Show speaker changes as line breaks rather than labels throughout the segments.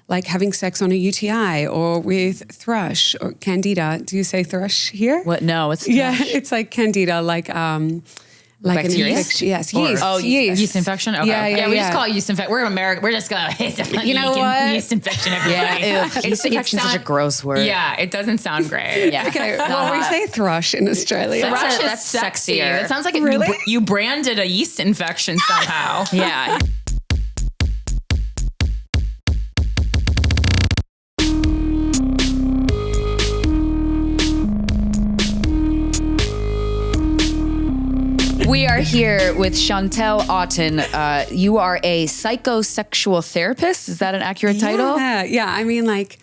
like having sex on a UTI or with thrush or candida. Do you say thrush here?
What? No, it's thrush.
Yeah, it's like candida, like
bacteria?
An infection. Yes, yeast.
Oh, yeast infection? Okay.
Yeah,
we just call it yeast infection. We're American. We're just going to,
you know what?
Yeast infection everybody.
Yeah, yeast infection is such a gross word.
Yeah, it doesn't sound great.
Yeah.
Okay, well, we say thrush in Australia.
Thrush
That's
is sexy.
sexier.
It sounds like
Really?
you branded a yeast infection somehow.
Yeah. We are here with Chantelle Otten. You are a psychosexual therapist. Is that an accurate title?
Yeah. I mean, like,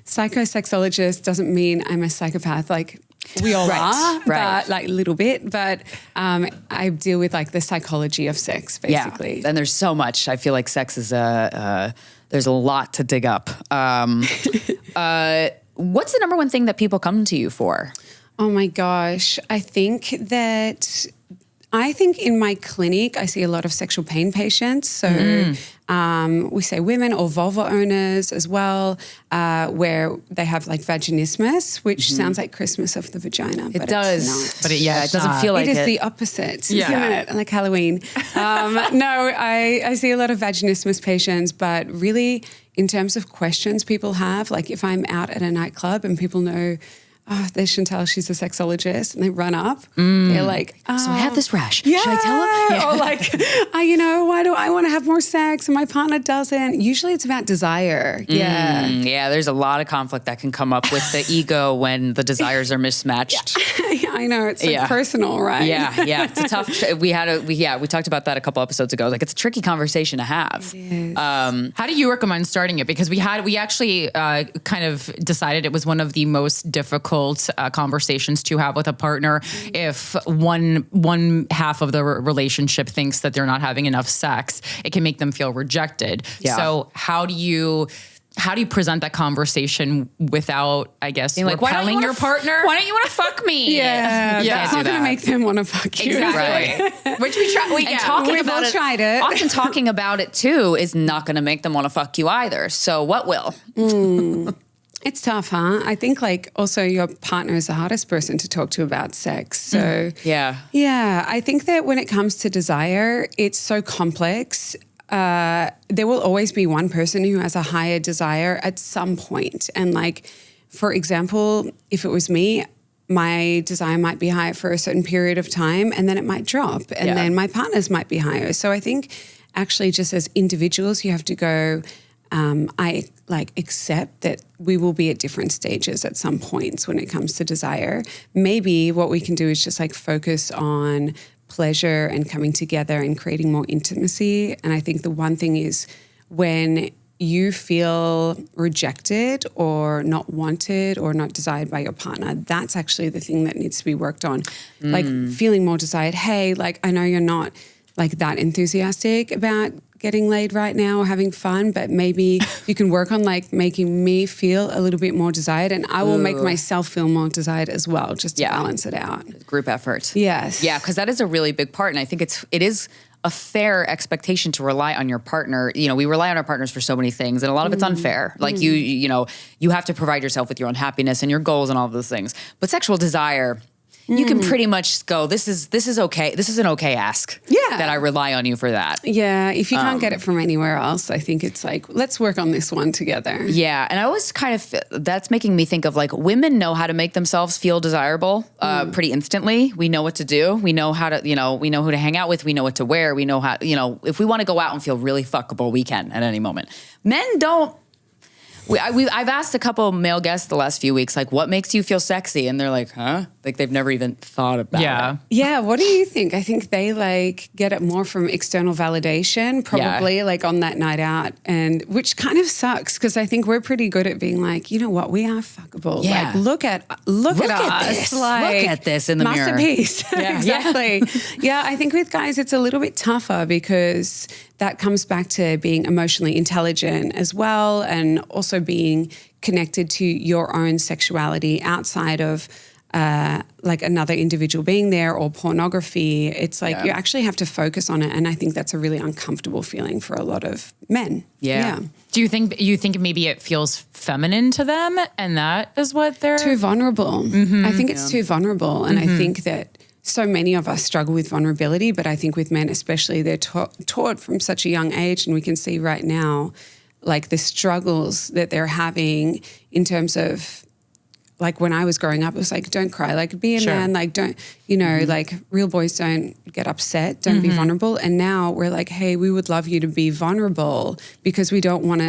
psychosexologist doesn't mean I'm a psychopath. Like, we all are, but like a little bit. But I deal with like the psychology of sex, basically.
Yeah, and there's so much. I feel like sex is there's a lot to dig up. What's the number one thing that people come to you for?
Oh my gosh. I think in my clinic, I see a lot of sexual pain patients. So we say women or vulva owners as well, where they have like vaginismus, which sounds like Christmas of the vagina.
It does.
It's not.
But it
doesn't feel like
it is the opposite,
Yeah.
isn't it? Like Halloween. No, I see a lot of vaginismus patients, but really in terms of questions people have, like if I'm out at a nightclub and people know, oh, there's Chantelle, she's a sexologist, and they run up. They're like,
So I have this rash.
yeah.
Should I tell him? Yeah.
Or like, why do I want to have more sex and my partner doesn't? Usually it's about desire. Yeah.
Yeah, there's a lot of conflict that can come up with the ego when the desires are mismatched.
I know, it's like personal, right?
Yeah. It's a tough, we talked about that a couple episodes ago. Like, it's a tricky conversation to have.
How do you recommend starting it? Because we actually kind of decided it was one of the most difficult conversations to have with a partner if one half of the relationship thinks that they're not having enough sex. It can make them feel rejected.
Yeah.
So how do you present that conversation without, I guess,
like,
repelling your partner?
Why don't you want to fuck me?
Yeah.
Yeah.
It's not going to make them want to fuck you.
Exactly. Which we try.
And talking
We've
about
all
it,
tried it.
often talking about it too is not going to make them want to fuck you either. So what will?
It's tough, huh? I think like also your partner is the hardest person to talk to about sex. So
Yeah.
I think that when it comes to desire, it's so complex. There will always be one person who has a higher desire at some point. And like, for example, if it was me, my desire might be higher for a certain period of time and then it might drop and then my partner's might be higher. So I think actually just as individuals, you have to go, I like accept that we will be at different stages at some points when it comes to desire. Maybe what we can do is just like focus on pleasure and coming together and creating more intimacy. And I think the one thing is when you feel rejected or not wanted or not desired by your partner, that's actually the thing that needs to be worked on. Like feeling more desired. Hey, like I know you're not like that enthusiastic about getting laid right now or having fun, but maybe you can work on like making me feel a little bit more desired and I will make myself feel more desired as well, just to balance it out.
Group effort.
Yes.
Yeah, because that is a really big part. And I think it is a fair expectation to rely on your partner. You know, we rely on our partners for so many things and a lot of it's unfair. Like you have to provide yourself with your own happiness and your goals and all of those things. But sexual desire, you can pretty much go, this is okay. This is an okay ask.
Yeah.
That I rely on you for that.
Yeah. If you can't get it from anywhere else, I think it's like, let's work on this one together.
Yeah. And I always kind of, that's making me think of like women know how to make themselves feel desirable pretty instantly. We know what to do. We know how to, we know who to hang out with. We know what to wear. We know how, if we want to go out and feel really fuckable, we can at any moment. Men don't. I've asked a couple of male guests the last few weeks, like, what makes you feel sexy? And they're like, huh? Like they've never even thought about it.
Yeah. What do you think? I think they like get it more from external validation, probably like on that night out, and which kind of sucks because I think we're pretty good at being like, you know what, we are fuckable.
Yeah.
Like, look at us.
This.
Like,
look at this in the mirror.
Masterpiece.
Yeah.
Exactly. Yeah. I think with guys, it's a little bit tougher because that comes back to being emotionally intelligent as well, and also being connected to your own sexuality outside of like another individual being there or pornography. It's like you actually have to focus on it. And I think that's a really uncomfortable feeling for a lot of men.
Yeah.
Do you think maybe it feels feminine to them and that is what they're...
Too vulnerable. I think it's too vulnerable. And I think that so many of us struggle with vulnerability, but I think with men especially, they're taught from such a young age, and we can see right now, like the struggles that they're having in terms of, like when I was growing up, it was like, don't cry, like be a man, like don't, like real boys don't get upset, don't be vulnerable. And now we're like, hey, we would love you to be vulnerable because we don't want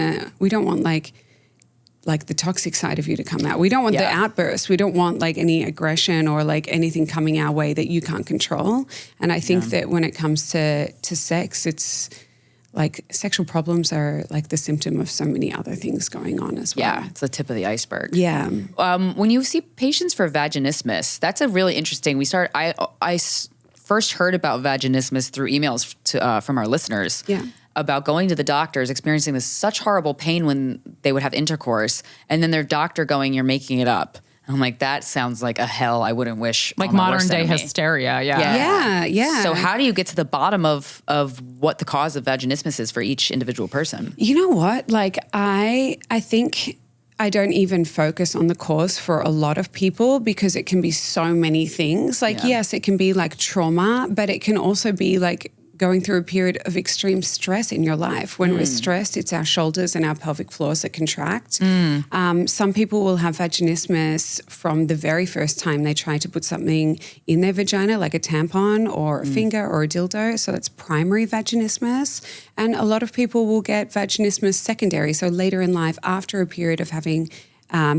like the toxic side of you to come out. We don't want the outburst. We don't want like any aggression or like anything coming our way that you can't control. And I think that when it comes to sex, it's like sexual problems are like the symptom of so many other things going on as well.
Yeah, it's the tip of the iceberg.
Yeah.
When you see patients for vaginismus, that's a really interesting. I first heard about vaginismus through emails from our listeners.
Yeah.
About going to the doctors, experiencing this such horrible pain when they would have intercourse, and then their doctor going, "You're making it up." And I'm like, that sounds like a hell I wouldn't wish.
Like
on my
modern
worst
day
enemy.
hysteria.
Yeah.
So how do you get to the bottom of what the cause of vaginismus is for each individual person?
You know what? Like I think I don't even focus on the cause for a lot of people because it can be so many things. Like, yes, it can be like trauma, but it can also be like going through a period of extreme stress in your life. When we're stressed, it's our shoulders and our pelvic floors that contract. Some people will have vaginismus from the very first time they try to put something in their vagina, like a tampon or a finger or a dildo. So that's primary vaginismus. And a lot of people will get vaginismus secondary, so later in life after a period of having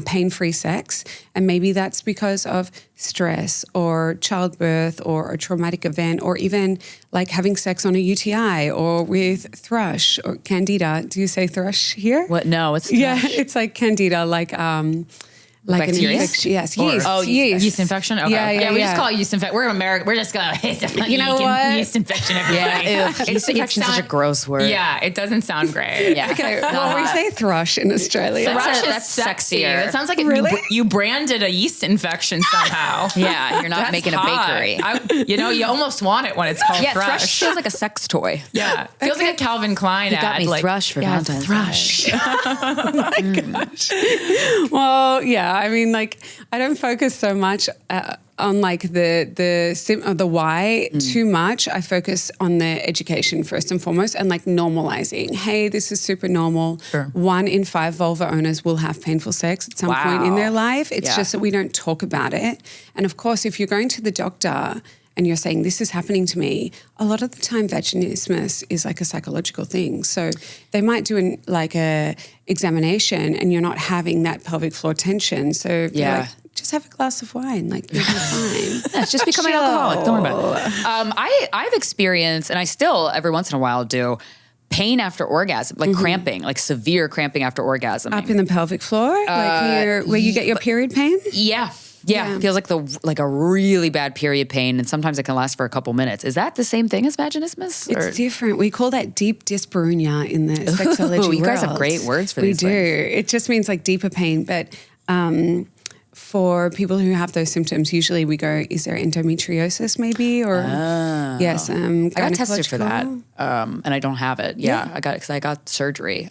pain-free sex. And maybe that's because of stress or childbirth or a traumatic event or even like having sex on a UTI or with thrush or candida. Do you say thrush here?
What? No, it's
Yeah, it's like candida, like an
Bacteria?
infection. Yes,
Or-
yeast.
Oh,
yeast.
Yeast infection? Okay.
Yeah,
we
yeah.
just call it yeast infection. We're in America. We're just going to,
You know what?
yeast infection. Everybody.
Yeast infection is such a gross word.
Yeah, it doesn't sound great.
Yeah.
Okay, well, we say thrush in Australia.
Thrush is
that's
sexy.
sexier.
It sounds like
Really?
you branded a yeast infection somehow.
Yeah, you're not
That's
making
hot.
a bakery.
You almost want it when it's called
Yeah,
thrush.
thrush feels like a sex toy.
Yeah, feels like a Calvin Klein
You
ad.
got me
like,
thrush for Valentine's
thrush.
Well, yeah, I mean, like, I don't focus so much on like the why too much. I focus on the education first and foremost and like normalizing. Hey, this is super normal.
Sure.
1 in 5 vulva owners will have painful sex at some point in their life. It's just that we don't talk about it. And of course, if you're going to the doctor and you're saying, this is happening to me, a lot of the time vaginismus is like a psychological thing. So they might do a examination and you're not having that pelvic floor tension. So they're like, just have a glass of wine, like you'll be fine.
It's just becoming an alcoholic. Don't worry about it. I've experienced, and I still every once in a while do, pain after orgasm, like cramping, like severe cramping after orgasm.
Up in the pelvic floor, like near where you get your period pain?
Yeah. It feels like a really bad period pain, and sometimes it can last for a couple minutes. Is that the same thing as vaginismus?
It's different. We call that deep dyspareunia in the sexology world.
You guys have great words for these
We do.
things.
It just means like deeper pain, but for people who have those symptoms, usually we go, is there endometriosis maybe? Or yes,
I got tested for that,
gynecological.
and I don't have it. Yeah, I got surgery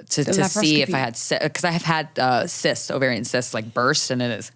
to see if I had, because I have had cysts, ovarian cysts, like burst, and it is,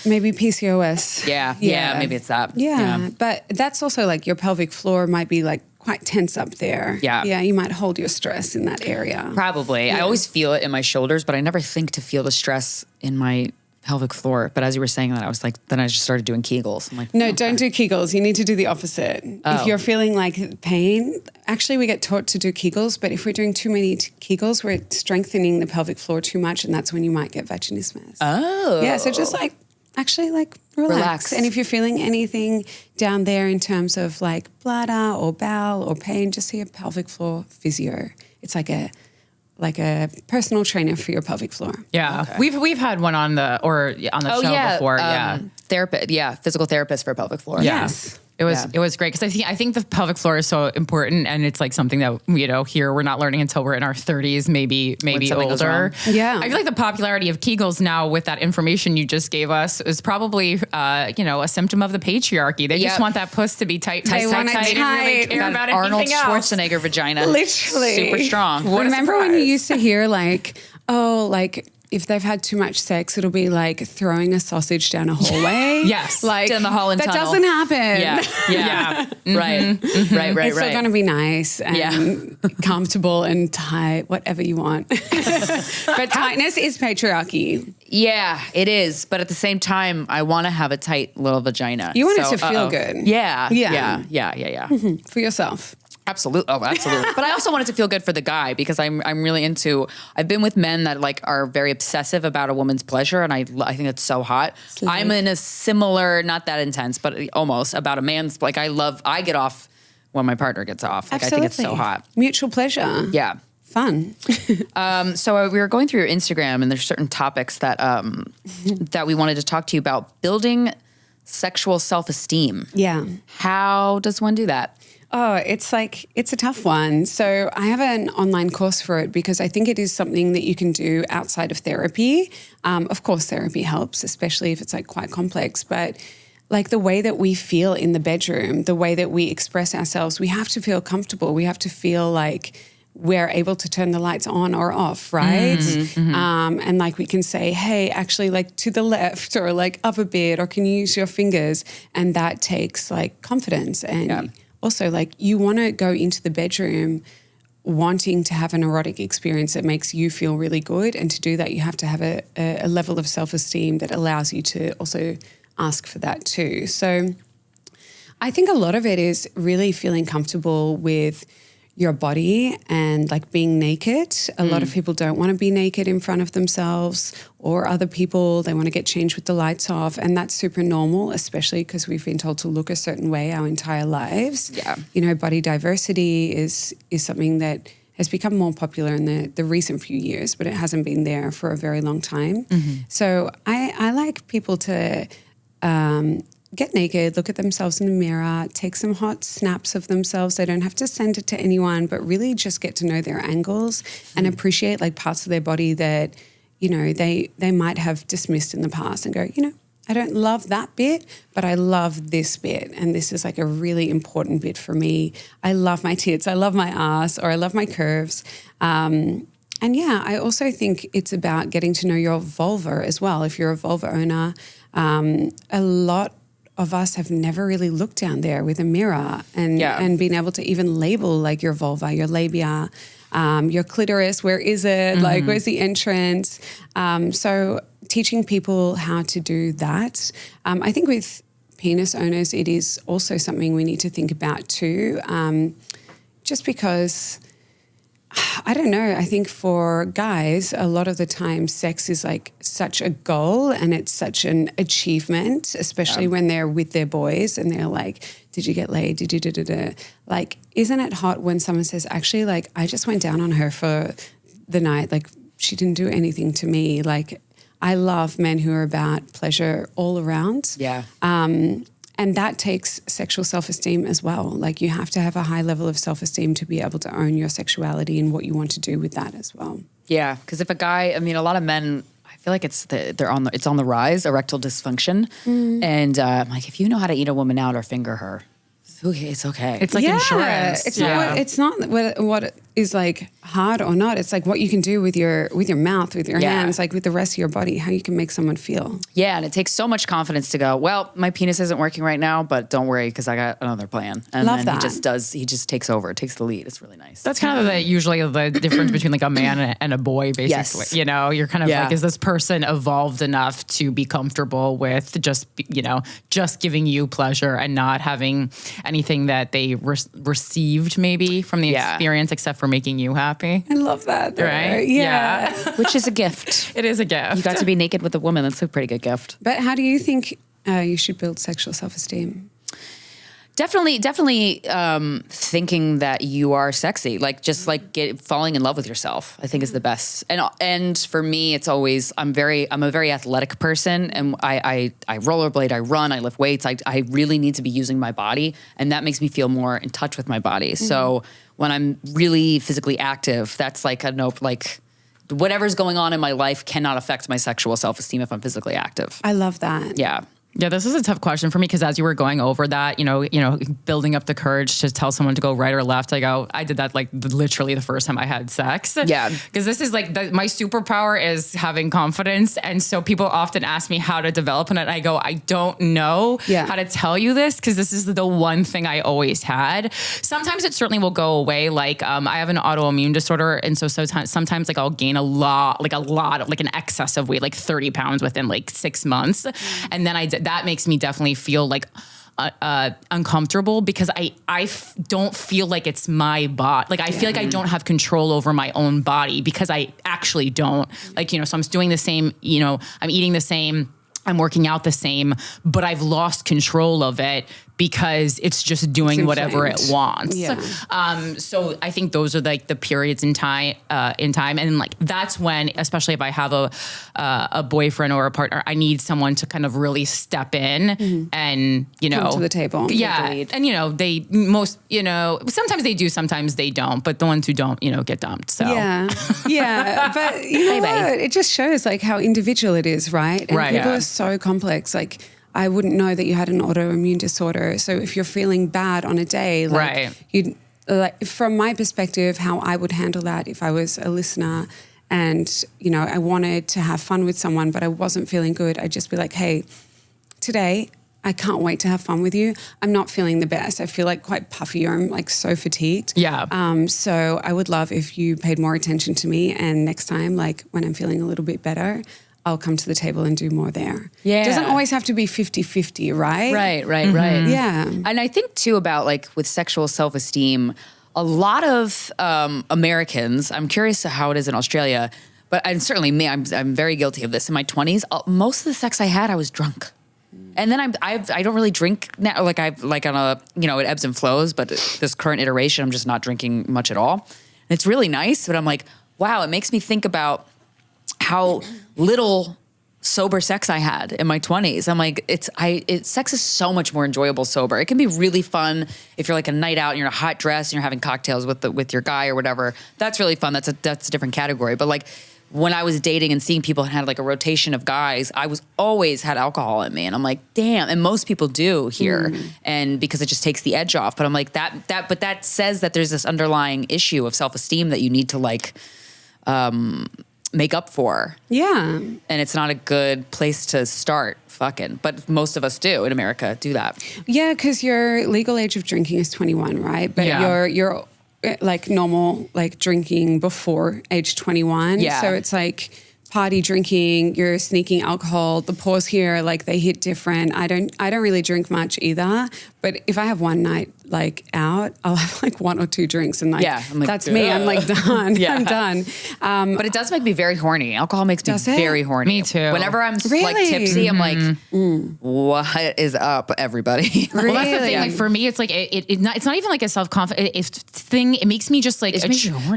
Maybe PCOS.
Yeah, maybe it's that.
Yeah, but that's also like your pelvic floor might be like quite tense up there.
Yeah.
You might hold your stress in that area.
Probably. I always feel it in my shoulders, but I never think to feel the stress in my pelvic floor. But as you were saying that, I was like, then I just started doing Kegels. I'm like,
No, don't do Kegels. You need to do the opposite. If you're feeling like pain, actually we get taught to do Kegels, but if we're doing too many Kegels, we're strengthening the pelvic floor too much, and that's when you might get vaginismus.
Oh.
Yeah, so just like, actually like relax. And if you're feeling anything down there in terms of like bladder or bowel or pain, just see a pelvic floor physio. It's like a personal trainer for your pelvic floor.
Yeah, okay. We've had one on the show before.
Therapist, physical therapist for pelvic floor.
Yes.
It was great because I think the pelvic floor is so important, and it's like something that here we're not learning until we're in our 30s, maybe older.
Yeah,
I feel like the popularity of Kegels now, with that information you just gave us, is probably a symptom of the patriarchy. They just want that puss to be tight. They want it tight. And really care about
Arnold
Schwarzenegger
vagina,
literally
super strong.
Remember when you used to hear if they've had too much sex, it'll be like throwing a sausage down a hallway.
Yes.
Like down the Holland
that
Tunnel.
doesn't happen.
Yeah. Mm-hmm. Right. Mm-hmm. Right.
It's still going to be nice and comfortable and tight, whatever you want. But tightness is patriarchy.
Yeah, it is. But at the same time, I want to have a tight little vagina.
You want it to feel good.
Yeah.
Mm-hmm. For yourself.
Absolutely. Oh, absolutely. But I also want it to feel good for the guy because I'm really into, I've been with men that like are very obsessive about a woman's pleasure. And I think it's so hot. I'm in a similar, not that intense, but almost about a man's, like I get off when my partner gets off. Like
Absolutely.
I think it's so hot.
Mutual pleasure.
Yeah.
Fun.
So we were going through your Instagram and there's certain topics that, that we wanted to talk to you about. Building sexual self-esteem.
Yeah.
How does one do that?
Oh, it's a tough one. So I have an online course for it because I think it is something that you can do outside of therapy. Of course, therapy helps, especially if it's like quite complex, but like the way that we feel in the bedroom, the way that we express ourselves, we have to feel comfortable. We have to feel like we're able to turn the lights on or off, right? And like we can say, hey, actually like to the left or like up a bit, or can you use your fingers? And that takes like confidence and also, like, you want to go into the bedroom wanting to have an erotic experience that makes you feel really good. And to do that, you have to have a level of self-esteem that allows you to also ask for that too. So I think a lot of it is really feeling comfortable with your body and like being naked. A lot of people don't want to be naked in front of themselves or other people. They want to get changed with the lights off. And that's super normal, especially because we've been told to look a certain way our entire lives.
Yeah.
Body diversity is something that has become more popular in the recent few years, but it hasn't been there for a very long time. So I like people to get naked, look at themselves in the mirror, take some hot snaps of themselves. They don't have to send it to anyone, but really just get to know their angles and appreciate like parts of their body that, they might have dismissed in the past and go, I don't love that bit, but I love this bit. And this is like a really important bit for me. I love my tits, I love my ass, or I love my curves. And I also think it's about getting to know your vulva as well. If you're a vulva owner, a lot of us have never really looked down there with a mirror and been able to even label like your vulva, your labia, your clitoris, where is it? Like, where's the entrance? So teaching people how to do that. I think with penis owners, it is also something we need to think about too, just because I don't know. I think for guys, a lot of the time sex is like such a goal and it's such an achievement, especially when they're with their boys and they're like, did you get laid? Did you da-da-da? Like, isn't it hot when someone says, actually, like, I just went down on her for the night. Like, she didn't do anything to me. Like, I love men who are about pleasure all around.
Yeah.
And that takes sexual self-esteem as well. Like, you have to have a high level of self-esteem to be able to own your sexuality and what you want to do with that as well.
Yeah, because if a guy, a lot of men, I feel like it's on the rise, erectile dysfunction. And I'm like, if you know how to eat a woman out or finger her, it's okay.
It's like insurance.
It's not what is like hard or not. It's like what you can do with your mouth, with your hands, like with the rest of your body, how you can make someone feel.
Yeah, and it takes so much confidence to go, well, my penis isn't working right now, but don't worry because I got another plan. And
Love
then
that.
he just takes over, takes the lead. It's really nice.
That's kind of usually the difference between like a man and a boy, basically.
Yes.
You're kind of like, is this person evolved enough to be comfortable with just giving you pleasure and not having anything that they received maybe from the experience except for making you happy?
I love that. Though.
Right?
Yeah.
Which is a gift.
It is a gift.
You got to be naked with a woman. That's a pretty good gift.
But how do you think you should build sexual self-esteem?
Definitely thinking that you are sexy, like just like falling in love with yourself, I think is the best. And for me, it's always, I'm a very athletic person, and I rollerblade, I run, I lift weights. I really need to be using my body, and that makes me feel more in touch with my body. So when I'm really physically active, that's like a nope, like whatever's going on in my life cannot affect my sexual self-esteem if I'm physically active.
I love that.
Yeah.
Yeah, this is a tough question for me because as you were going over that, you know, building up the courage to tell someone to go right or left, I did that like literally the first time I had sex.
Yeah.
Because this is like my superpower is having confidence. And so people often ask me how to develop in it. I go, I don't know how to tell you this because this is the one thing I always had. Sometimes it certainly will go away. Like I have an autoimmune disorder. And so sometimes like I'll gain a lot, like an excess of weight, like 30 pounds within like 6 months. And then that makes me definitely feel like uncomfortable because I don't feel like it's my body. Like I feel like I don't have control over my own body because I actually don't. Like, so I'm doing the same, I'm eating the same, I'm working out the same, but I've lost control of it because it's just doing whatever it wants.
Yeah.
So I think those are like the periods in time, and like that's when, especially if I have a boyfriend or a partner, I need someone to kind of really step in and
come to the table.
Yeah, and they sometimes they do, sometimes they don't, but the ones who don't, get dumped. So
yeah, but you know what? It just shows like how individual it is, right? And people are so complex. Like, I wouldn't know that you had an autoimmune disorder. So if you're feeling bad on a day, you'd like, from my perspective, how I would handle that if I was a listener and, I wanted to have fun with someone, but I wasn't feeling good. I'd just be like, hey, today I can't wait to have fun with you. I'm not feeling the best. I feel like quite puffy, or I'm like so fatigued.
Yeah.
So I would love if you paid more attention to me, and next time, like when I'm feeling a little bit better, I'll come to the table and do more there. Yeah. It doesn't always have to be 50-50, right?
Right.
Yeah.
And I think too about like with sexual self-esteem, a lot of Americans, I'm curious how it is in Australia, but and certainly me, I'm very guilty of this. In my 20s, most of the sex I had, I was drunk. And then I don't really drink now. Like on a, it ebbs and flows, but this current iteration, I'm just not drinking much at all. And it's really nice, but I'm like, wow, it makes me think about how little sober sex I had in my 20s. I'm like, sex is so much more enjoyable sober. It can be really fun if you're like a night out and you're in a hot dress and you're having cocktails with your guy or whatever. That's really fun. That's a different category. But like when I was dating and seeing people and had like a rotation of guys, I was always had alcohol in me, and I'm like, damn. And most people do here, and because it just takes the edge off. But I'm like but that says that there's this underlying issue of self-esteem that you need to like make up for.
Yeah.
And it's not a good place to start fucking. But most of us do in America do that.
Yeah, because your legal age of drinking is 21, right? But you're like normal, like drinking before age 21.
Yeah.
So it's like party drinking, you're sneaking alcohol, the pores here, like they hit different. I don't really drink much either. But if I have one night like out, I'll have like 1 or 2 drinks and like, that's me. I'm like done. I'm done.
But it does make me very horny. Alcohol makes me very horny.
Me too.
Whenever I'm like tipsy, I'm like, what is up, everybody?
Well, that's the thing. Like for me, it's like it's not even like a self-confidence thing. It makes me just like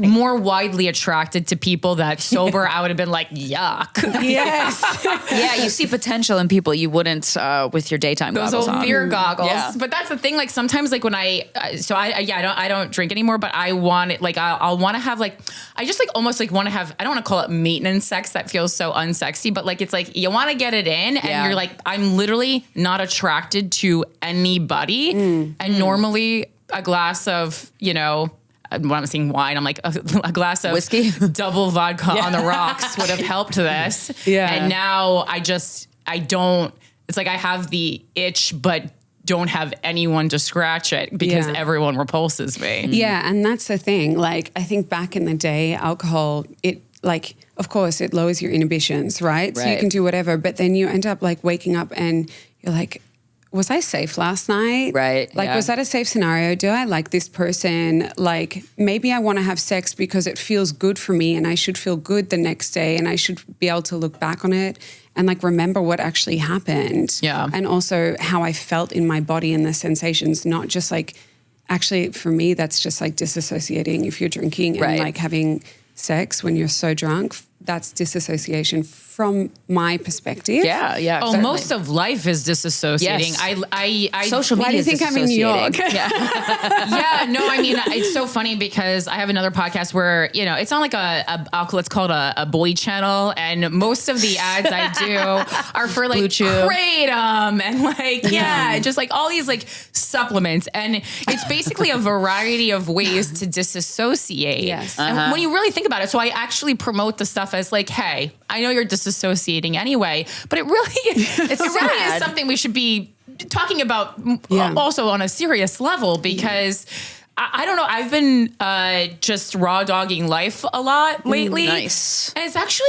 more widely attracted to people that sober I would have been like, yuck.
Yes.
Yeah, you see potential in people you wouldn't with your daytime
those
goggles
old
on.
beer goggles.
Yeah.
But that's the thing. Like sometimes, like when I don't drink anymore. But I want it. Like I'll want to have like I just like almost like want to have. I don't want to call it maintenance sex. That feels so unsexy. But like it's like you want to get it in, and you're like I'm literally not attracted to anybody. And normally a glass of when I'm saying wine, I'm like a glass of
whiskey,
double vodka on the rocks would have helped this.
Yeah.
And now I don't. It's like I have the itch, but don't have anyone to scratch it because everyone repulses me.
Yeah, and that's the thing. Like I think back in the day, alcohol, it like of course it lowers your inhibitions, right? So you can do whatever, but then you end up like waking up and you're like, was I safe last night?
Right,
Like,
yeah.
was that a safe scenario? Do I like this person? Like, maybe I want to have sex because it feels good for me and I should feel good the next day and I should be able to look back on it and like remember what actually happened.
Yeah.
And also how I felt in my body and the sensations, not just like, actually for me, that's just like disassociating. If you're drinking and
Right.
like having sex when you're so drunk, that's disassociation from my perspective.
Yeah.
Oh,
certainly.
most of life is disassociating.
Yes.
I
Social media.
Why do you think I'm in New York?
yeah, no, I mean, it's so funny because I have another podcast where, you know, it's not like it's called a boy channel. And most of the ads I do are for like Kratom and like, just like all these like supplements. And it's basically a variety of ways to disassociate.
Yes.
And when you really think about it, so I actually promote the stuff as like, hey, I know you're disassociating anyway, but it really is something we should be talking about also on a serious level because I don't know. I've been just raw dogging life a lot lately.
Nice.
And it's actually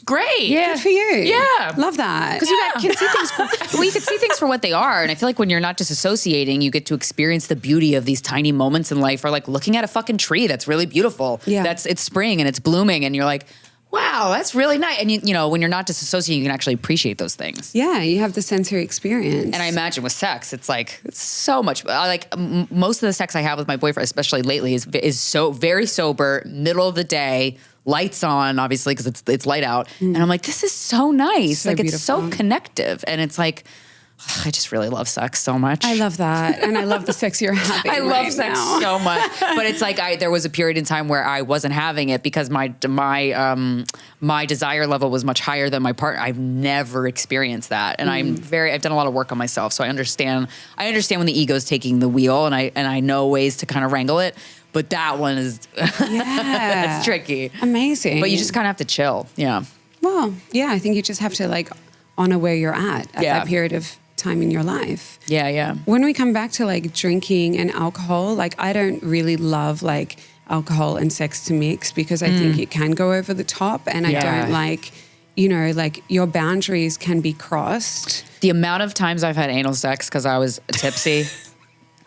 great.
Yeah.
Good for you.
Yeah.
Love that.
Because you can see things. You can see things for what they are, and I feel like when you're not disassociating, you get to experience the beauty of these tiny moments in life, or like looking at a fucking tree that's really beautiful.
Yeah.
It's spring and it's blooming, and you're like, wow, that's really nice. And you know, when you're not disassociating, you can actually appreciate those things.
Yeah, you have the sensory experience.
And I imagine with sex, it's like it's so much. Most of the sex I have with my boyfriend, especially lately, is so very sober, middle of the day. Lights on, obviously, because it's light out. And I'm like, this is so nice.
So
like,
beautiful.
it's so connective. And it's like, I just really love sex so much.
I love that. And I love the sex you're having.
I love
right
sex
now.
so much. But it's like there was a period in time where I wasn't having it because my desire level was much higher than my partner. I've never experienced that. And I've done a lot of work on myself. So I understand when the ego's taking the wheel, and I know ways to kind of wrangle it. But that one is that's tricky.
Amazing.
But you just kind of have to chill. Yeah.
Well, yeah, I think you just have to like honor where you're at that period of time in your life.
Yeah, yeah.
When we come back to like drinking and alcohol, like I don't really love like alcohol and sex to mix because I think it can go over the top, and I don't like, you know, like your boundaries can be crossed.
The amount of times I've had anal sex because I was tipsy.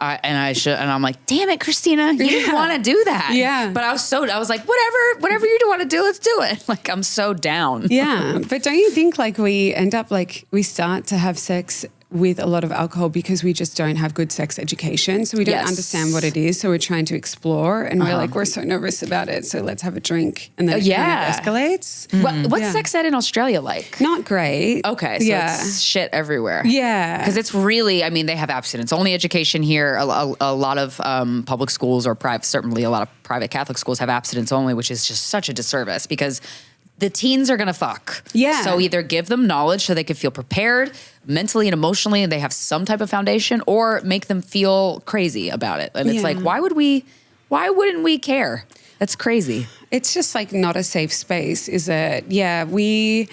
And I'm like, damn it, Krystyna, you didn't want to do that.
Yeah.
But I was like, whatever you want to do, let's do it. Like, I'm so down.
Yeah. But don't you think like we end up like we start to have sex with a lot of alcohol because we just don't have good sex education. So we don't understand what it is. So we're trying to explore and we're like, we're so nervous about it. So let's have a drink. And then it kind of escalates.
What's sex ed in Australia like?
Not great.
Okay. So it's shit everywhere.
Yeah.
Because it's really, I mean, they have abstinence only education here. A lot of public schools or certainly a lot of private Catholic schools have abstinence only, which is just such a disservice because the teens are going to fuck.
Yeah.
So either give them knowledge so they can feel prepared mentally and emotionally and they have some type of foundation, or make them feel crazy about it. And it's like, why wouldn't we care? That's crazy.
It's just like not a safe space, is it? Yeah, we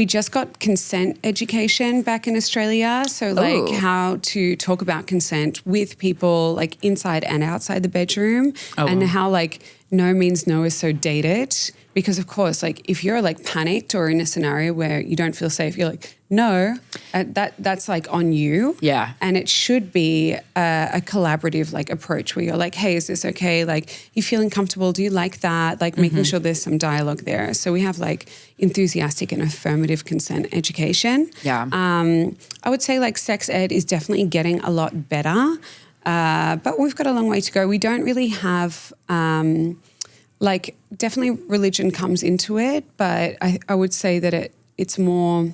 just got consent education back in Australia. So like how to talk about consent with people like inside and outside the bedroom, and how like no means no is so dated. Because of course, like if you're like panicked or in a scenario where you don't feel safe, you're like, no, that's like on you.
Yeah.
And it should be a collaborative like approach where you're like, hey, is this okay? Like, you feeling comfortable? Do you like that? Like making sure there's some dialogue there. So we have like enthusiastic and affirmative consent education.
Yeah.
I would say like sex ed is definitely getting a lot better, but we've got a long way to go. We don't really have... like definitely religion comes into it, but I would say that it's more,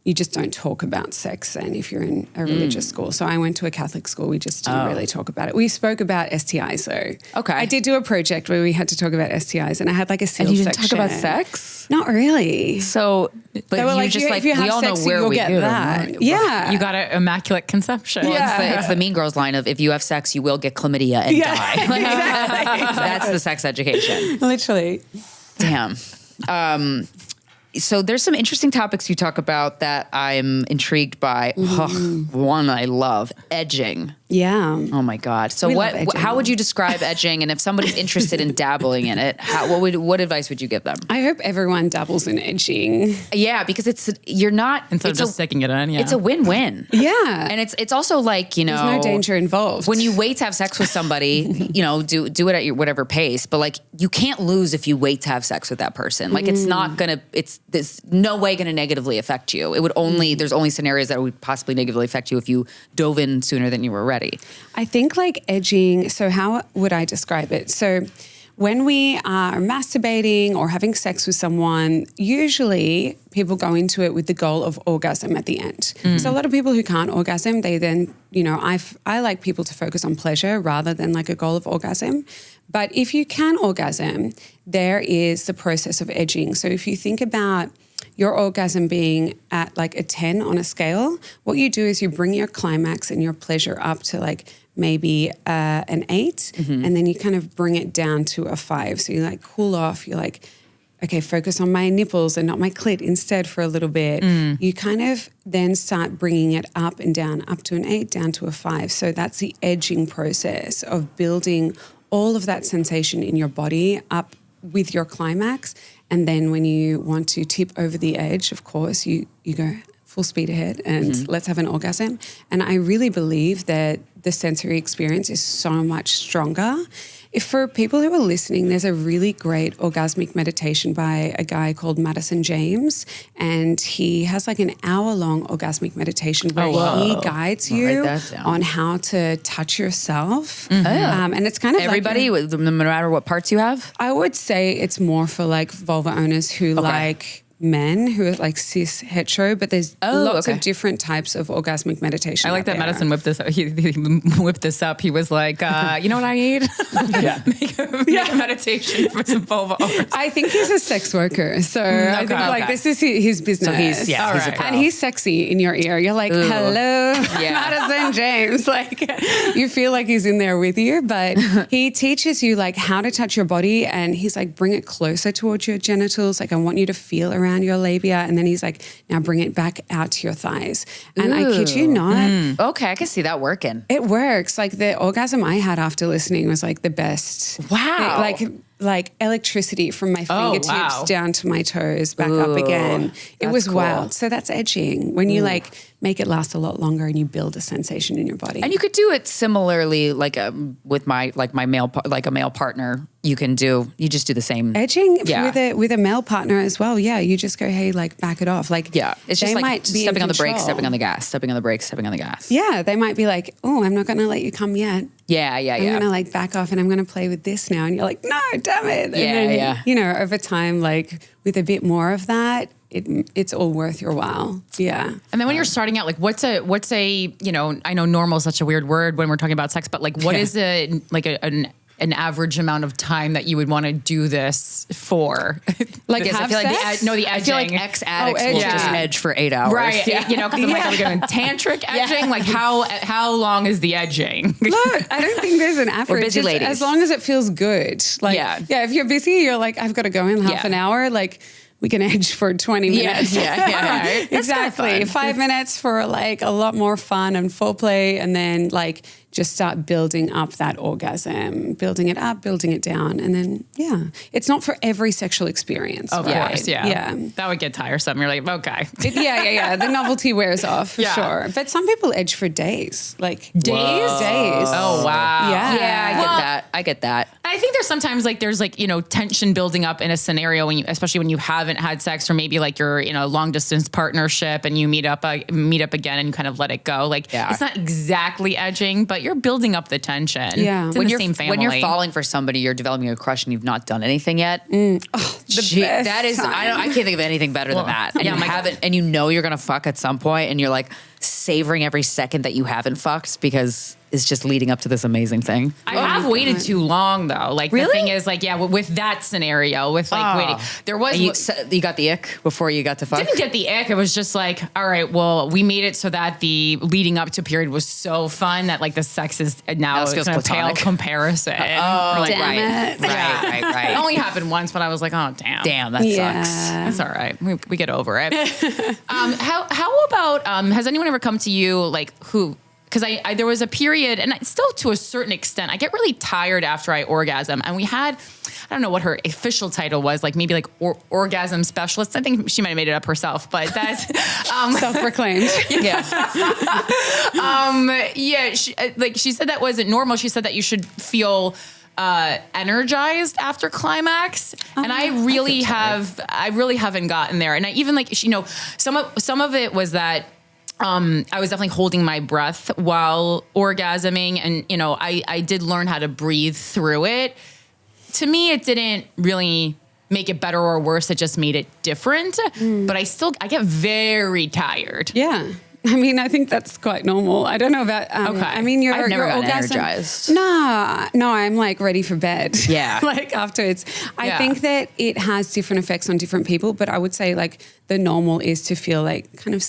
you just don't talk about sex then if you're in a religious school. So I went to a Catholic school. We just didn't really talk about it. We spoke about STIs though.
Okay.
I did do a project where we had to talk about STIs, and I had like a SEAL section.
And you didn't talk about sex?
Not really.
So, but
They were
you
like,
just
if you have
we all
sex,
know where
you'll
we
get
do.
that. Yeah.
You got an immaculate conception.
It's the Mean Girls line of, if you have sex, you will get chlamydia and die.
Exactly.
That's the sex education.
Literally.
Damn. So there's some interesting topics you talk about that I'm intrigued by. One I love, edging.
Yeah.
Oh my God. So how would you describe edging? And if somebody's interested in dabbling in it, what advice would you give them?
I hope everyone dabbles in edging.
Yeah, because instead of
just sticking it in. Yeah.
It's a win-win.
Yeah.
And it's also like,
there's no danger involved.
When you wait to have sex with somebody, do it at your whatever pace, but like you can't lose if you wait to have sex with that person. Like there's no way going to negatively affect you. It would there's only scenarios that would possibly negatively affect you if you dove in sooner than you were ready.
I think like edging, so how would I describe it? So when we are masturbating or having sex with someone, usually people go into it with the goal of orgasm at the end. So a lot of people who can't orgasm, they then, I like people to focus on pleasure rather than like a goal of orgasm. But if you can orgasm, there is the process of edging. So if you think about your orgasm being at like a 10 on a scale, what you do is you bring your climax and your pleasure up to like maybe an 8, and then you kind of bring it down to a 5. So you like cool off. You're like, okay, focus on my nipples and not my clit instead for a little bit. You kind of then start bringing it up and down, up to an 8, down to a 5. So that's the edging process of building all of that sensation in your body up with your climax. And then when you want to tip over the edge, of course, you go full speed ahead and let's have an orgasm. And I really believe that the sensory experience is so much stronger. If for people who are listening, there's a really great orgasmic meditation by a guy called Madison James, and he has like an hour-long orgasmic meditation where he guides you on how to touch yourself. And it's kind of
everybody, no matter what parts you have?
I would say it's more for like vulva owners who like men who are like cis hetero, but there's lots of different types of orgasmic meditation.
I like that Madison whipped this up. He whipped this up. He was like, you know what I need? Make a meditation for some vulva owners.
I think he's a sex worker. So I think like this is his business. So he's a pro. And he's sexy in your ear. You're like, hello, Madison James. Like you feel like he's in there with you, but he teaches you like how to touch your body, and he's like, bring it closer towards your genitals. Like I want you to feel around your labia, and then he's like, now bring it back out to your thighs. And I kid you not.
Okay, I can see that working.
It works. Like the orgasm I had after listening was like the best.
Wow.
Like electricity from my fingertips down to my toes, back up again. It was cool. Wild. So that's edging. When you like make it last a lot longer and you build a sensation in your body.
And you could do it similarly, like with my male partner. You just do the same
edging with a male partner as well. Yeah, you just go, hey, like back it off. Like
it's just like stepping on the brakes, stepping on the gas, stepping on the brakes, stepping on the gas.
Yeah, they might be like, oh, I'm not going to let you come yet.
Yeah.
I'm going to like back off and I'm going to play with this now. And you're like, no, damn it. And then, over time, like with a bit more of that, it's all worth your while. Yeah.
And then when you're starting out, like what's a, I know normal is such a weird word when we're talking about sex, but like what is an average amount of time that you would want to do this for?
Like
I feel like the edging.
I feel like ex-addicts will just edge for 8 hours.
Right. Yeah. Because I'm like, are we going tantric edging? Like how long is the edging?
Look, I don't think there's an average.
We're busy ladies.
As long as it feels good. Like, if you're busy, you're like, I've got to go in half an hour. Like, we can edge for 20 minutes.
Yeah.
Exactly. 5 minutes for like a lot more fun and foreplay, and then like just start building up that orgasm, building it up, building it down. And then, it's not for every sexual experience.
Of course, yeah. That would get tiresome. You're like, okay.
The novelty wears off for sure. But some people edge for days. Like days?
Oh, wow.
Yeah, I get that.
I think there's sometimes like there's like, tension building up in a scenario especially when you haven't had sex, or maybe like you're in a long distance partnership and you meet up again and you kind of let it go. Like it's not exactly edging, but you're building up the tension. Yeah. It's in the same family.
When you're falling for somebody, you're developing a crush and you've not done anything yet. That is, I can't think of anything better than that. And you haven't, and you're going to fuck at some point and you're like, savoring every second that you haven't fucked because it's just leading up to this amazing thing.
I have waited too long though. Like
really?
The thing is like, yeah, with that scenario, with like waiting, there was.
You got the ick before you got to fuck?
Didn't get the ick. It was just like, all right, well, we made it so that the leading up to period was so fun that like the sex is now
feels
kind of pale
platonic.
comparison.
Like,
Damn it.
Right.
It only happened once, but I was like, oh damn.
Damn, that sucks.
That's all right. We get over it. How about has anyone ever come to you like who? Because I there was a period, and still to a certain extent, I get really tired after I orgasm. And we had, I don't know what her official title was, like maybe like orgasm specialist. I think she might have made it up herself, but that's
self-proclaimed.
Yeah.
She said that wasn't normal. She said that you should feel energized after climax, and I really haven't gotten there. And I even some of it was that. I was definitely holding my breath while orgasming, and I did learn how to breathe through it. To me, it didn't really make it better or worse. It just made it different. But I get very tired.
Yeah. I mean, I think that's quite normal. I don't know about.
Okay.
I mean,
I've never
your
gotten
orgasm.
energized.
No, I'm like ready for bed.
Yeah.
Like afterwards. I think that it has different effects on different people, but I would say like the normal is to feel like kind of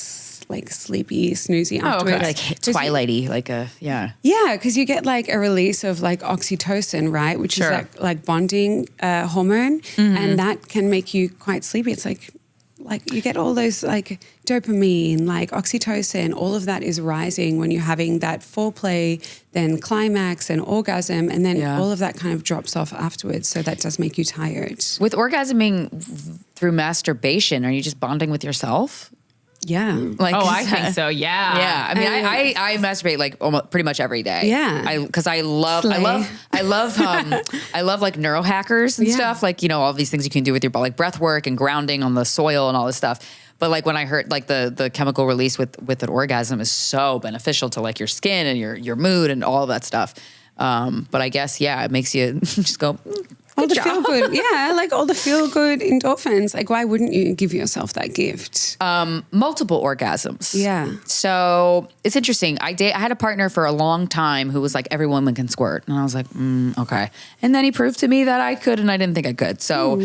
like sleepy, snoozy afterwards.
Like twilighty, yeah.
Yeah, because you get like a release of like oxytocin, right? Which is like bonding hormone, and that can make you quite sleepy. It's like you get all those like dopamine, like oxytocin, all of that is rising when you're having that foreplay, then climax and orgasm, and then all of that kind of drops off afterwards. So that does make you tired.
With orgasming through masturbation, are you just bonding with yourself?
Yeah.
Like,
I think so. Yeah.
Yeah. I mean, I masturbate like almost pretty much every day.
Yeah.
Because I love like neurohackers and stuff. Like, all these things you can do with your body, like breath work and grounding on the soil and all this stuff. But like when I heard like the chemical release with an orgasm is so beneficial to like your skin and your mood and all of that stuff. But I guess, it makes you just go,
all the feel good, like all the feel good endorphins. Like, why wouldn't you give yourself that gift?
Multiple orgasms.
Yeah.
So it's interesting. I had a partner for a long time who was like, every woman can squirt, and I was like, okay. And then he proved to me that I could, and I didn't think I could. So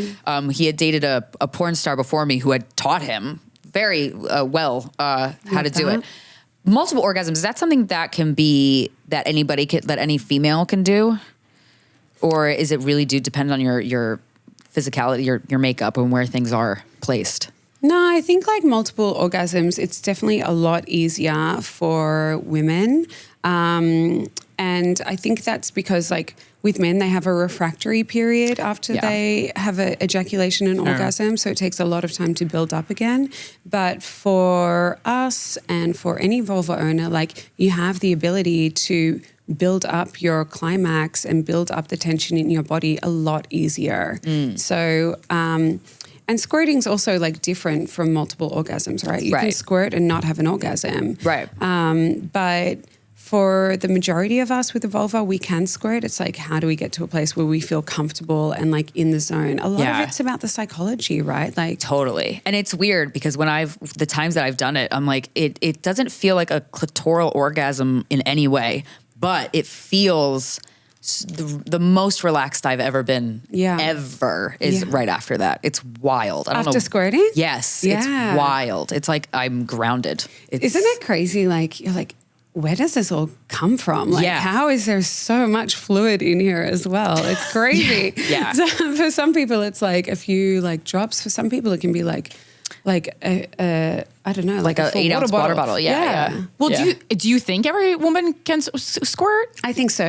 he had dated a porn star before me who had taught him very well how to do it. Multiple orgasms, is that something that can be that any female can do? Or is it really depend on your physicality, your makeup, and where things are placed?
No, I think like multiple orgasms, it's definitely a lot easier for women. And I think that's because like with men, they have a refractory period after they have an ejaculation and orgasm. So it takes a lot of time to build up again. But for us and for any vulva owner, like you have the ability to build up your climax and build up the tension in your body a lot easier. So, and squirting's also like different from multiple orgasms, right? You can squirt and not have an orgasm.
Right.
But for the majority of us with a vulva, we can squirt. It's like, how do we get to a place where we feel comfortable and like in the zone? A lot of it's about the psychology, right? Like
totally. And it's weird because when the times that I've done it, I'm like, it doesn't feel like a clitoral orgasm in any way, but it feels the most relaxed I've ever been ever is right after that. It's wild. I don't know.
After squirting?
Yes. It's wild. It's like I'm grounded.
Isn't it crazy? Like, you're like, where does this all come from? Like, how is there so much fluid in here as well? It's crazy. So for some people, it's like a few like drops. For some people, it can be like I don't know,
like a 8-ounce water bottle. Yeah.
Well, do you think every woman can squirt?
I think so.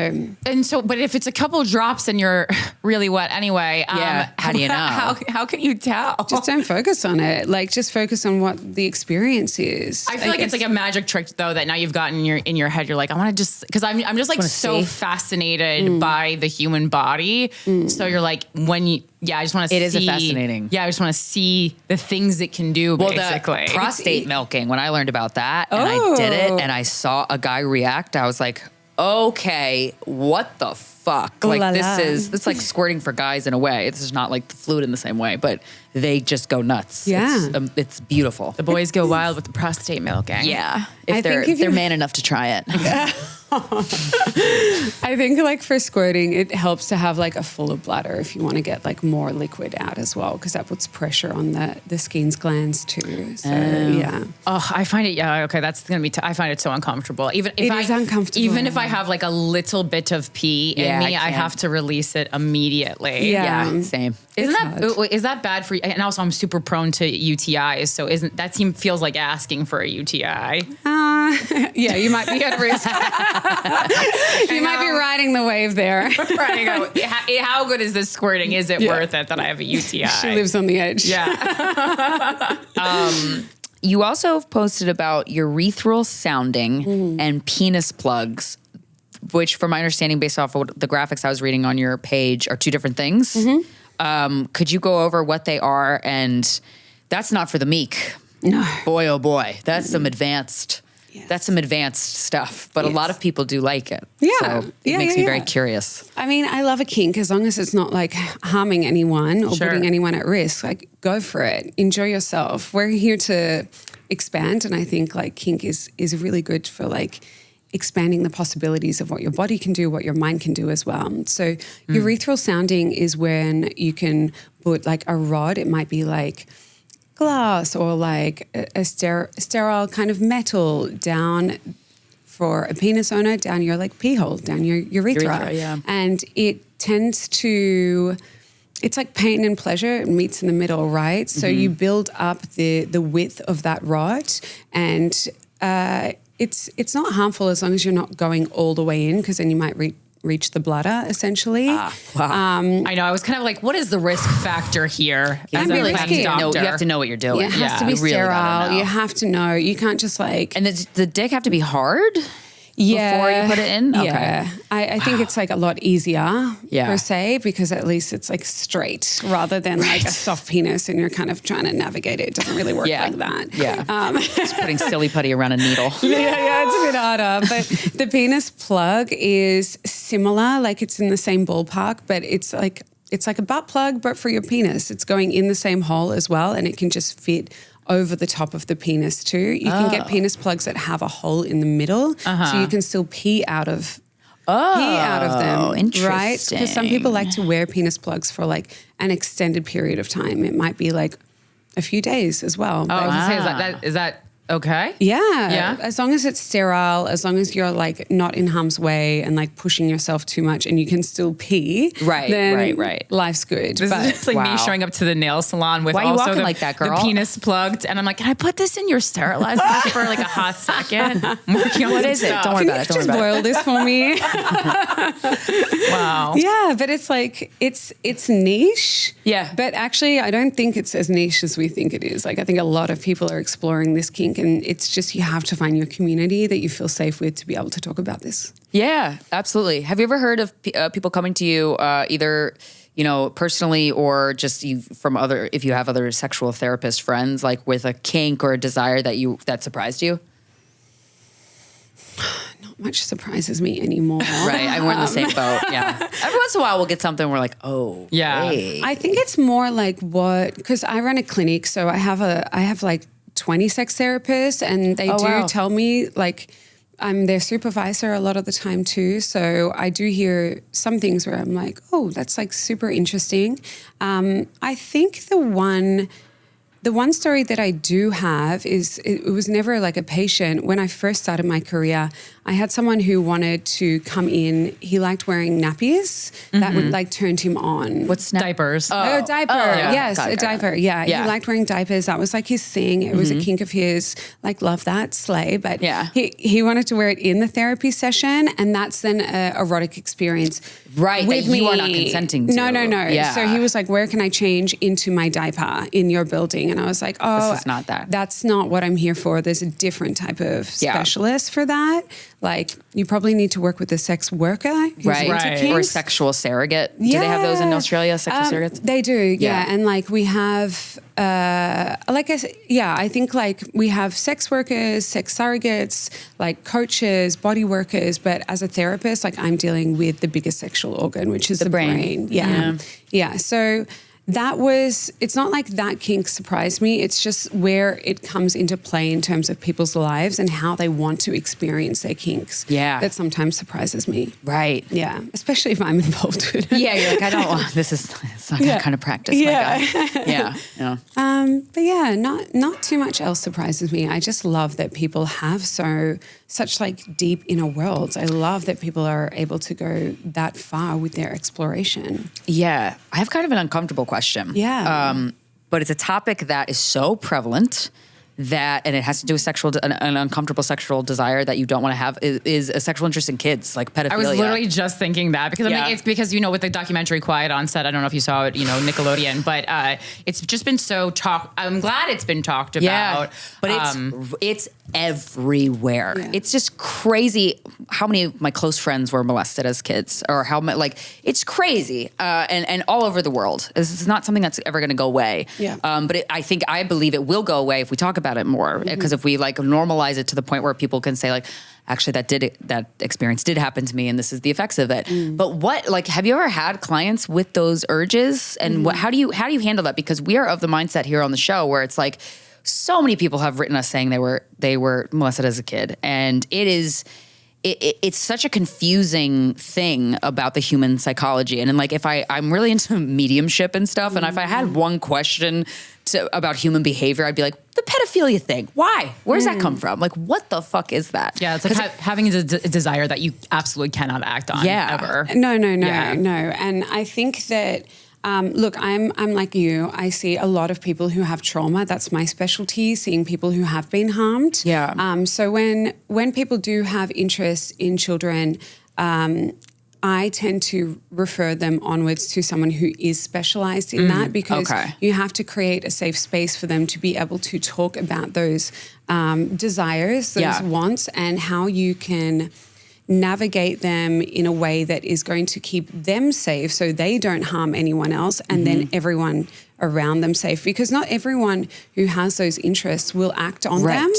And so, but if it's a couple drops and you're really wet anyway,
how do you know?
How can you tell?
Just don't focus on it. Like, just focus on what the experience is.
I feel like it's like a magic trick though, that now you've got in your head. You're like, I want to just, because I'm just like so fascinated by the human body. So you're like, I just want to see.
It is fascinating.
Yeah, I just want to see the things it can do, basically.
The prostate milking, when I learned about that and I did it and I saw a guy react, I was like, okay, what the fuck fuck.
Ooh
Like
la
this
la.
it's like squirting for guys in a way. This is not like the fluid in the same way, but they just go nuts.
Yeah.
It's beautiful.
The boys go wild with the prostate milking.
Yeah.
I
If
think if
they're
you-
man enough to try it.
I think like for squirting, it helps to have like a fuller bladder if you want to get like more liquid out as well, because that puts pressure on the skin's glands too. So yeah.
Oh, I find it. Okay, that's gonna be. I find it so uncomfortable. Even if
It is uncomfortable.
Even if I have like a little bit of pee in
Yeah,
me, I
I can't.
have to release it immediately.
Yeah.
Same.
Is that bad for you? And also, I'm super prone to UTIs. So feels like asking for a UTI?
Yeah, you might be at risk. You might be riding the wave there.
Right. How good is this squirting? Is it worth it that I have a UTI?
She lives on the edge.
Yeah.
You also posted about urethral sounding and penis plugs, which from my understanding, based off of the graphics I was reading on your page, are two different things. Could you go over what they are? And that's not for the meek.
No.
Boy, oh boy, that's some advanced.
Yes.
That's some advanced stuff, but a
Yes.
lot of people do like it.
Yeah.
So it makes me very curious.
I mean, I love a kink as long as it's not like harming anyone or
Sure.
putting anyone at risk. Like, go for it. Enjoy yourself. We're here to expand, and I think like kink is really good for like expanding the possibilities of what your body can do, what your mind can do as well. So urethral sounding is when you can put like a rod. It might be like glass or like a sterile kind of metal down for a penis owner, down your like pee hole, down your urethra.
Yeah.
And it tends to, it's like pain and pleasure, it meets in the middle, right? So you build up the width of that rod, and it's not harmful as long as you're not going all the way in, because then you might reach the bladder essentially.
Wow.
I know. I was kind of like, what is the risk factor here?
You
I'm
really
really
have to
scared.
know.
Doctor.
You have to know what you're doing.
It has to be
You really gotta
sterile.
know.
You have to know. You can't just like...
And does the dick have to be hard before you put it in? Okay.
Yeah. I think it's like a lot easier
Yeah.
per se, because at least it's like straight rather than like a soft penis and you're kind of trying to navigate it. It doesn't really work like that.
Yeah. Just putting silly putty around a needle.
Yeah, it's a bit harder. But the penis plug is similar, like it's in the same ballpark, but it's like a butt plug, but for your penis. It's going in the same hole as well, and it can just fit over the top of the penis too. You can get penis plugs that have a hole in the middle, so you can still pee out of them.
Interesting.
Right? Because some people like to wear penis plugs for like an extended period of time. It might be like a few days as well.
I was gonna say, is that okay?
Yeah. As long as it's sterile, as long as you're like not in harm's way and like pushing yourself too much and you can still pee.
Right,
then
right.
life's good.
This
But
is just like
Wow.
me showing up to the nail salon with
Why are you
also
walking like that, girl?
the penis plugged. And I'm like, can I put this in your sterilizer for like a hot second? I'm working on
What
some
is it?
stuff.
Don't worry
can
about
you
it. Don't
just
worry about
boil this for me?
Wow.
Yeah, but it's like, it's niche.
Yeah.
But actually, I don't think it's as niche as we think it is. Like, I think a lot of people are exploring this kink, and it's just, you have to find your community that you feel safe with to be able to talk about this.
Yeah, absolutely. Have you ever heard of people coming to you either, personally or just if you have other sexual therapist friends, like with a kink or a desire that surprised you?
Not much surprises me anymore.
Right. We're in the same boat. Yeah. Every once in a while we'll get something we're like, oh,
Yeah.
hey.
I think it's more like because I run a clinic, so I have like 20 sex therapists, and they
wow.
tell me like I'm their supervisor a lot of the time too. So I do hear some things where I'm like, oh, that's like super interesting. I think the one story that I do have is it was never like a patient. When I first started my career, I had someone who wanted to come in. He liked wearing nappies that would like turned him on.
What's
Diapers.
Oh, diaper.
yeah.
Yes,
Got it,
a
got it.
diaper. Yeah,
Yeah.
he liked wearing diapers. That was like his thing. It was a kink of his. Like, love that, slay. But
Yeah.
he wanted to wear it in the therapy session, and that's then an erotic experience.
Right,
with
that
me.
you are not consenting to.
No.
Yeah.
So he was like, where can I change into my diaper in your building? And I was like, oh,
This is not that.
That's not what I'm here for. There's a different type of
Yeah.
specialist for that. Like, you probably need to work with a sex worker who's into kinks.
Or sexual surrogate. Do they have those in Australia, sexual surrogates?
They do, yeah. And like we have, I think like we have sex workers, sex surrogates, like coaches, body workers. But as a therapist, like I'm dealing with the biggest sexual organ, which is the brain. Yeah. So it's not like that kink surprised me. It's just where it comes into play in terms of people's lives and how they want to experience their kinks.
Yeah.
That sometimes surprises me.
Right.
Yeah. Especially if I'm involved with it.
Yeah. You're like, I don't want, it's not that kind of practice, my guy. Yeah.
But yeah, not too much else surprises me. I just love that people have such like deep inner worlds. I love that people are able to go that far with their exploration.
Yeah. I have kind of an uncomfortable question.
Yeah.
But it's a topic that is so prevalent and it has to do with an uncomfortable sexual desire that you don't want to have is a sexual interest in kids, like pedophilia.
I was literally just thinking that because it's because, with the documentary Quiet on Set, I don't know if you saw it, Nickelodeon, but it's just been I'm glad it's been talked about.
Yeah, but it's everywhere. Yeah. It's just crazy how many of my close friends were molested as kids, or how many, it's crazy. And all over the world. This is not something that's ever going to go away.
Yeah.
But I believe it will go away if we talk about it more, because if we normalize it to the point where people can say actually that experience did happen to me and this is the effects of it. But have you ever had clients with those urges, and how do you handle that? Because we are of the mindset here on the show where it's like, so many people have written us saying they were molested as a kid, and it's such a confusing thing about the human psychology. And if I'm really into mediumship and stuff, and if I had one question about human behavior, I'd be like, the pedophilia thing. Why? Where does that come from? What the fuck is that?
Yeah, it's like having a desire that you absolutely cannot act on ever.
No. And I think that look, I'm like you. I see a lot of people who have trauma. That's my specialty, seeing people who have been harmed.
Yeah.
So when people do have interest in children, I tend to refer them onwards to someone who is specialized in that, because you have to create a safe space for them to be able to talk about those desires, those wants, and how you can navigate them in a way that is going to keep them safe so they don't harm anyone else, and then everyone around them safe, because not everyone who has those interests will act on them.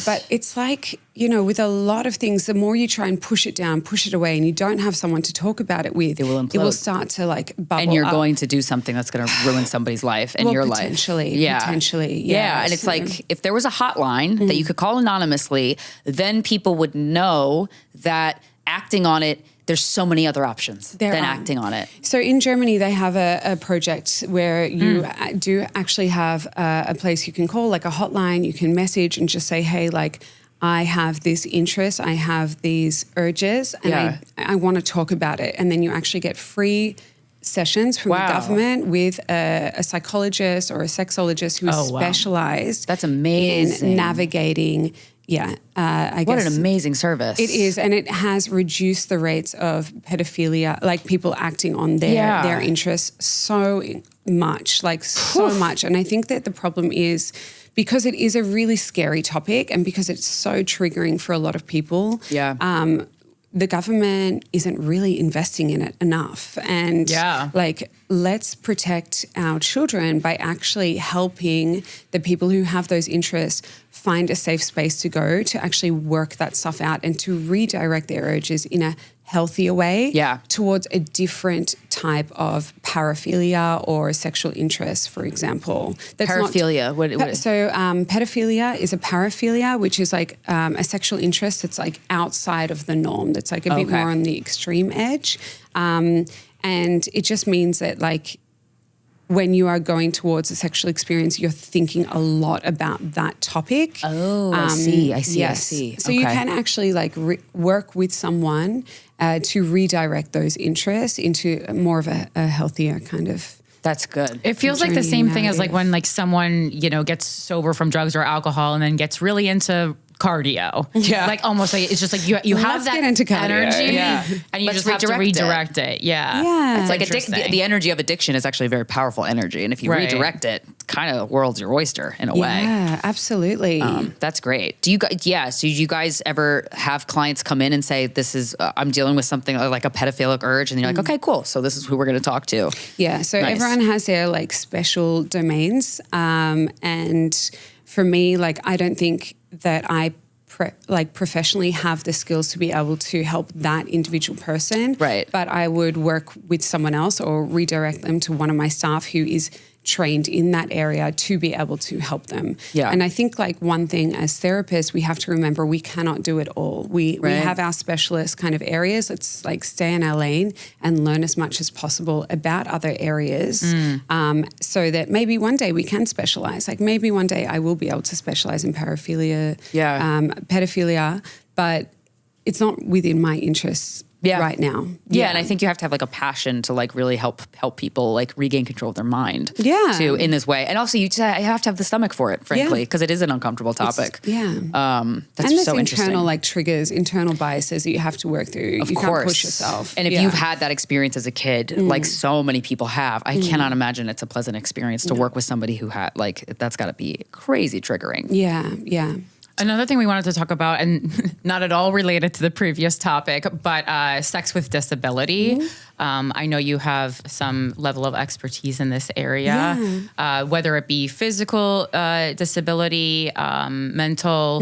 But it's like, with a lot of things, the more you try and push it down, push it away, and you don't have someone to talk about it with,
it will
start to bubble
and you're
up.
going to do something that's going to ruin somebody's life and your life.
Potentially.
Yeah. And it's like, if there was a hotline that you could call anonymously, then people would know that acting on it, there's so many other options than acting on it.
So in Germany, they have a project where you do actually have a place you can call, like a hotline. You can message and just say, hey, I have this interest, I have these urges, and I want to talk about it. And then you actually get free sessions from the government with a psychologist or a sexologist who is specialized.
That's amazing.
In navigating. I guess.
What an amazing service.
It is, and it has reduced the rates of pedophilia, like people acting on their interests so much, so much. And I think that the problem is, because it is a really scary topic and because it's so triggering for a lot of people, the government isn't really investing in it enough. And let's protect our children by actually helping the people who have those interests find a safe space to go to actually work that stuff out and to redirect their urges in a healthier way towards a different type of paraphilia or sexual interest, for example.
Paraphilia?
Pedophilia is a paraphilia, which is like a sexual interest that's like outside of the norm, that's like a bit more on the extreme edge. And it just means that when you are going towards a sexual experience, you're thinking a lot about that topic.
Oh, I see.
So you can actually work with someone to redirect those interests into more of a healthier kind of.
That's good.
It feels like the same thing as when someone, gets sober from drugs or alcohol and then gets really into cardio.
Yeah.
Like almost like, it's just like you have that
get into cardio.
energy
Yeah.
and you
Let's
just have to redirect it. Yeah.
Yeah.
It's like
Interesting.
the energy of addiction is actually a very powerful energy. And if you
Right.
redirect it, kind of the world's your oyster in a way.
Yeah, absolutely.
That's great. Do you guys, so you guys ever have clients come in and say, this is, I'm dealing with something like a pedophilic urge, and you're like, okay, cool. So this is who we're going to talk to.
Yeah, so
Nice.
everyone has their like special domains, and for me, like I don't think that I professionally have the skills to be able to help that individual person.
Right.
But I would work with someone else or redirect them to one of my staff who is trained in that area to be able to help them.
Yeah.
And I think like one thing as therapists, we have to remember we cannot do it all. We have our specialist kind of areas. Let's like stay in our lane and learn as much as possible about other areas so that maybe one day we can specialize. Like maybe one day I will be able to specialize in paraphilia, pedophilia, but it's not within my interests right now.
Yeah, and I think you have to have like a passion to like really help people like regain control of their mind.
Yeah.
Too, in this way, and also you have to have the stomach for it, frankly, because it is an uncomfortable topic.
That's
and
there's
so interesting.
internal like triggers, internal biases that you have to work through.
Of
you
course.
can't push yourself.
And if you've had that experience as a kid, like so many people have, I cannot imagine it's a pleasant experience to work with somebody who had like that's got to be crazy triggering.
Yeah.
Another thing we wanted to talk about, and not at all related to the previous topic, but sex with disability. I know you have some level of expertise in this area, whether it be physical disability, mental.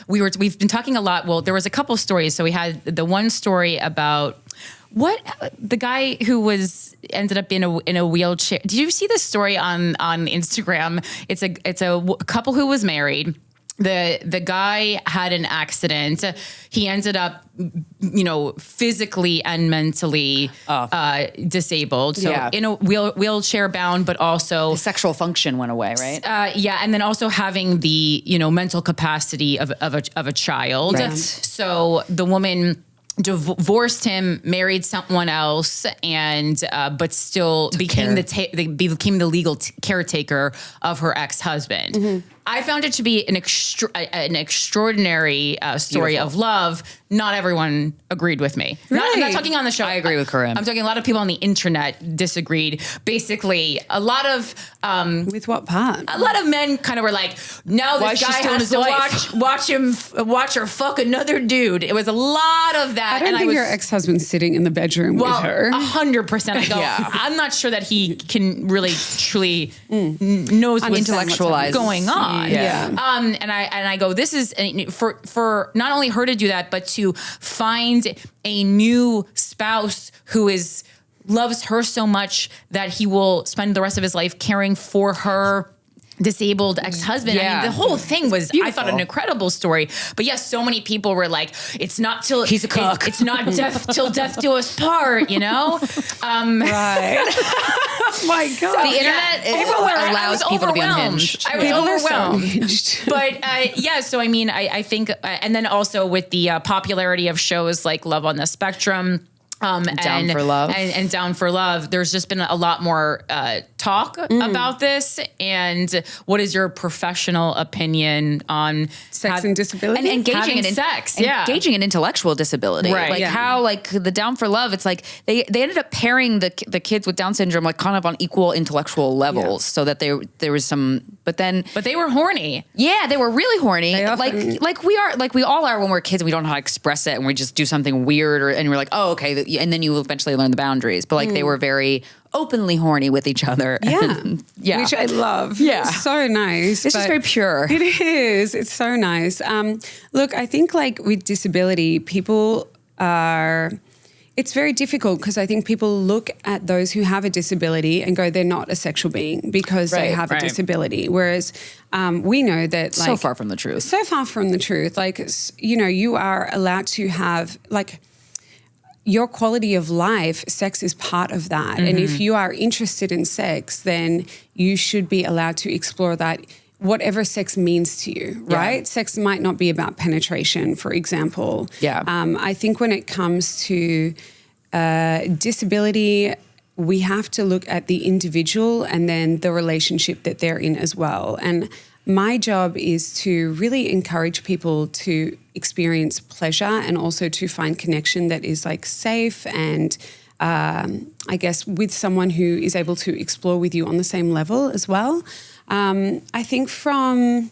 We've been talking a lot. Well, there was a couple stories. So we had the one story about the guy who ended up in a wheelchair. Did you see this story on Instagram? It's a couple who was married. The guy had an accident. He ended up, physically and mentally disabled. So in a wheelchair bound, but also
The sexual function went away, right?
and then also having the mental capacity of a child.
Right.
So the woman divorced him, married someone else, and but still became the legal caretaker of her ex-husband. I found it to be an extraordinary story of love. Not everyone agreed with me. I'm not talking on the show.
I agree with Corinne.
I'm talking a lot of people on the internet disagreed. Basically, a lot of
With what part?
a lot of men kind of were like, "No,
Why
this
is she
guy
still
has
his
to watch her fuck another dude." It was a lot of that.
I don't think your ex-husband's sitting in the bedroom with her.
100%. I go, I'm not sure that he can really truly knows what's
Intellectualize.
going on.
Yeah.
And I go, this is for not only her to do that, but to find a new spouse who loves her so much that he will spend the rest of his life caring for her disabled ex-husband. I mean, the whole thing was, I thought, an incredible story. But yes, so many people were like, it's not till
he's a cook.
It's not death till death do us part,
Right. Oh my God.
The internet allows people to be unhinged.
I was overwhelmed. But so I mean, I think, and then also with the popularity of shows like Love on the Spectrum,
Down for Love.
And Down for Love, there's just been a lot more talk about this. And what is your professional opinion on
Sex and disability?
And engaging
having
in
sex?
engaging in intellectual disability,
Right.
like how like the Down for Love. It's like they ended up pairing the kids with Down syndrome like kind of on equal intellectual levels, so that there was some. But
they were horny.
Yeah, they were really horny.
They often-
Like we all are when we're kids and we don't know how to express it and we just do something weird and we're like, oh, okay. And then you eventually learn the boundaries. But like they were very openly horny with each other. And,
Which I love.
Yeah.
It's so nice.
It's just very pure.
It is. It's so nice. Look, I think like with disability, it's very difficult because I think people look at those who have a disability and go, they're not a sexual being because they have a disability. Whereas we know that like...
So far from the truth.
So far from the truth. Like, you are allowed to have like... your quality of life, sex is part of that. And if you are interested in sex, then you should be allowed to explore that, whatever sex means to you, right? Sex might not be about penetration, for example. I think when it comes to disability, we have to look at the individual and then the relationship that they're in as well. And my job is to really encourage people to experience pleasure and also to find connection that is like safe and I guess with someone who is able to explore with you on the same level as well. I think from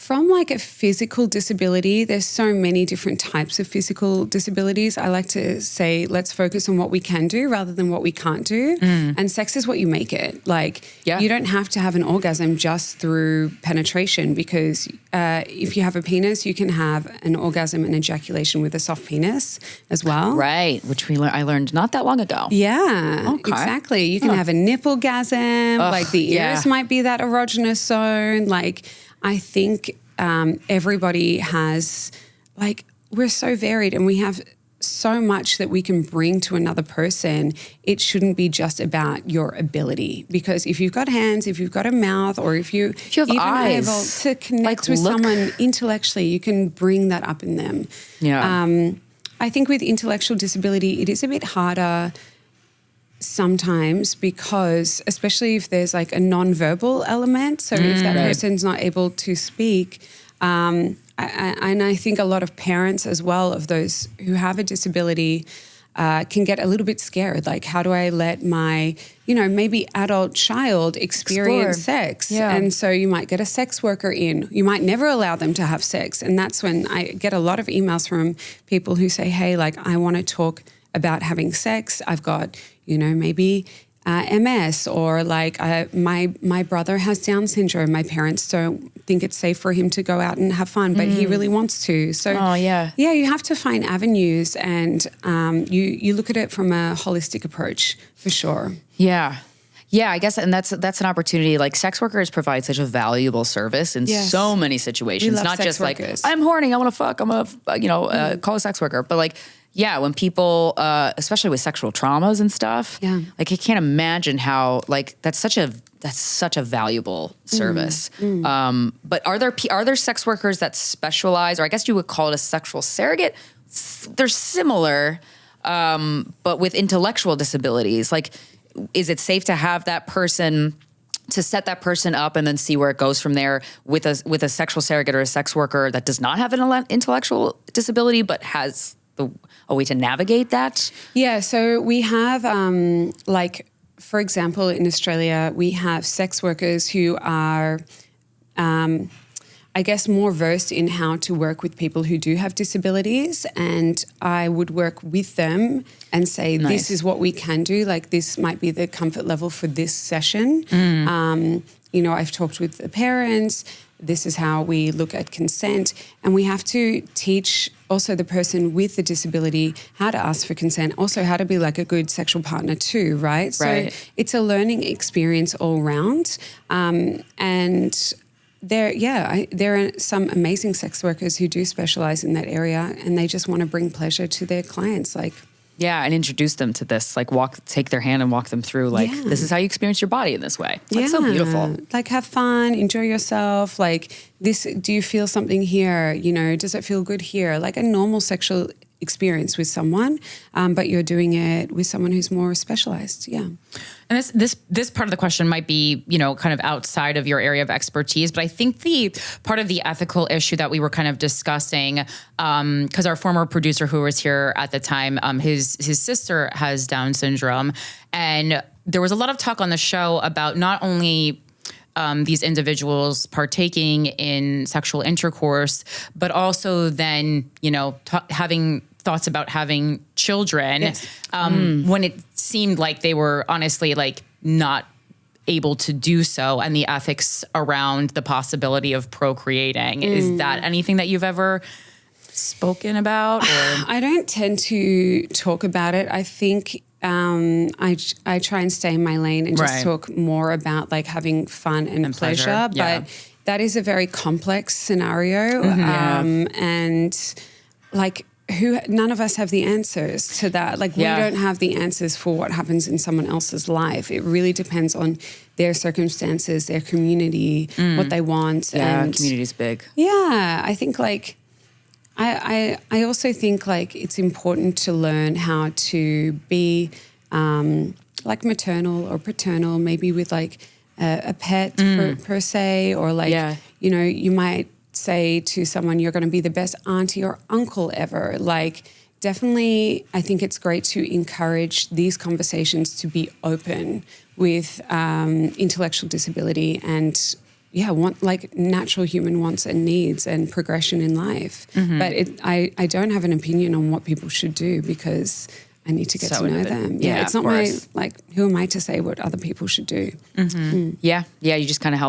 like a physical disability, there's so many different types of physical disabilities. I like to say, let's focus on what we can do rather than what we can't do. And sex is what you make it. Like, you don't have to have an orgasm just through penetration, because if you have a penis, you can have an orgasm and ejaculation with a soft penis as well.
Right, which I learned not that long ago.
Yeah, exactly. You can have a nipple-gasm, like the ears might be that erogenous zone. Like, I think everybody has, like, we're so varied and we have so much that we can bring to another person. It shouldn't be just about your ability, because if you've got hands, if you've got a mouth, or if you
have
even
eyes,
able to connect with someone intellectually, you can bring that up in them.
Yeah.
I think with intellectual disability, it is a bit harder sometimes, because especially if there's like a non-verbal element, so if that person's not able to speak, and I think a lot of parents as well of those who have a disability can get a little bit scared. Like, how do I let my, maybe adult child experience sex?
Yeah.
And so you might get a sex worker in. You might never allow them to have sex. And that's when I get a lot of emails from people who say, hey, like, I want to talk about having sex. I've got, maybe MS, or like my brother has Down syndrome. My parents don't think it's safe for him to go out and have fun, but he really wants to. So you have to find avenues, and you look at it from a holistic approach for sure.
Yeah, I guess, and that's an opportunity. Like, sex workers provide such a valuable service in so many situations.
We love
Not
sex
just
workers.
like, I'm horny, I want to fuck, I'm gonna call a sex worker, but like, when people, especially with sexual traumas and stuff, like, I can't imagine how, like, that's such a valuable service. But are there sex workers that specialize, or I guess you would call it a sexual surrogate? They're similar, but with intellectual disabilities. Like, is it safe to have that person, to set that person up and then see where it goes from there with a sexual surrogate or a sex worker that does not have an intellectual disability but has a way to navigate that?
Yeah, so we have, for example, in Australia, we have sex workers who are, I guess, more versed in how to work with people who do have disabilities. And I would work with them and say, this is what we can do. Like, this might be the comfort level for this session. I've talked with the parents. This is how we look at consent. And we have to teach also the person with the disability how to ask for consent, also how to be like a good sexual partner too, right? So it's a learning experience all round. And there are some amazing sex workers who do specialize in that area, and they just want to bring pleasure to their clients. Like,
and introduce them to this, like, take their hand and walk them through, like, this is how you experience your body in this way. That's so beautiful.
Like, have fun, enjoy yourself. Like, do you feel something here? Does it feel good here? Like a normal sexual experience with someone, but you're doing it with someone who's more specialized. Yeah.
And this part of the question might be, kind of outside of your area of expertise, but I think the part of the ethical issue that we were kind of discussing, because our former producer who was here at the time, his sister has Down syndrome, and there was a lot of talk on the show about not only these individuals partaking in sexual intercourse, but also then, having thoughts about having children, when it seemed like they were honestly like not able to do so, and the ethics around the possibility of procreating. Is that anything that you've ever spoken about? Or?
I don't tend to talk about it. I think I try and stay in my lane and just talk more about like having fun and pleasure. But that is a very complex scenario. And like none of us have the answers to that. Like we don't have the answers for what happens in someone else's life. It really depends on their circumstances, their community, what they want.
Yeah,
and
community's big.
Yeah, I think like I also think like it's important to learn how to be like maternal or paternal, maybe with like a pet per se, or like, you know, you might say to someone, you're going to be the best auntie or uncle ever. Like, definitely, I think it's great to encourage these conversations to be open with intellectual disability and want like natural human wants and needs and progression in life. But I don't have an opinion on what people should do because I need to get to know them. Yeah, it's not my, like, who am I to say what other people should do?
Yeah, you just kind of